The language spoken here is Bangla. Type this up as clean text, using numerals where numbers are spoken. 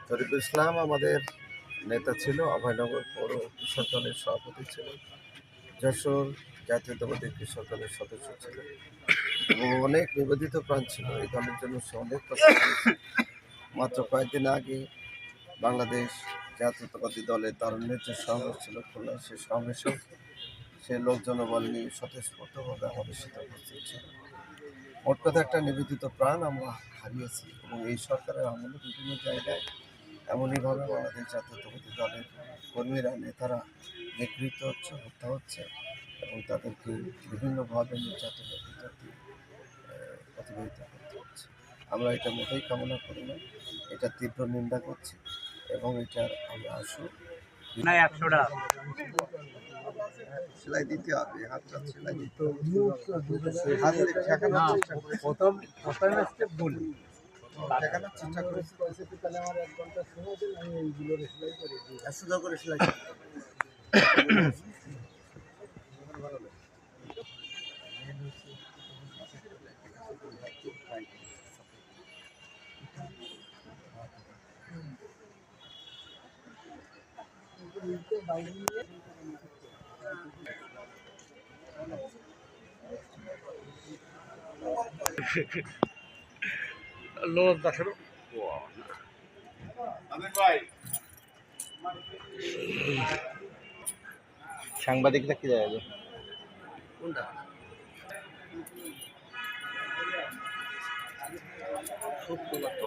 শরীফুল ইসলাম আমাদের নেতা ছিল, অভয়নগর পৌর কৃষক দলের সভাপতি ছিলেন, যশোর জাতীয়তাবাদী কৃষক দলের সদস্য ছিলেন এবং অনেক নিবেদিত প্রাণ ছিল। এই দলের জন্য সে অনেক কষ্ট করেছে। মাত্র কয়েকদিন আগে বাংলাদেশ জাতীয়তাবাদী দলের তারুণ্যের যে সমাবেশ ছিল খুলনা, সে সমাবেশেও সে লোক জনবল নিয়ে স্বতঃস্ফূর্তভাবে আমাদের সাথে উপস্থিত ছিল। মোট কথা একটা নিবেদিত প্রাণ আমরা হারিয়েছি এবং এই সরকারের আমলে বিভিন্ন জায়গায় এমনইভাবে বাংলাদেশ জাতীয়তাবাদী দলের কর্মীরা, নেতারা নিগৃহীত হচ্ছে, হত্যা হচ্ছে এবং তাদেরকে বিভিন্নভাবে নির্যাতনের ভিতর দিয়ে অতিবাহিত করতে হচ্ছে। আমরা এটা মোটেই কামনা করি না, এটা তীব্র নিন্দা করছি এবং এটার আমরা আসু সেলাই দিতে হবে, হাতটা সেলাই দিতে হবে, হাতে ঠেকানোর চেষ্টা করে প্রথম স্টেপ বলি ঠেকানোর চেষ্টা করেছি। তাহলে আমার 1 ঘন্টা সময় দিন, আমি এইগুলো সেলাই করে দিই, সুন্দর করে সেলাই করি। সাংবাদিকরা কি যাবে কোনটা সত্যতা তো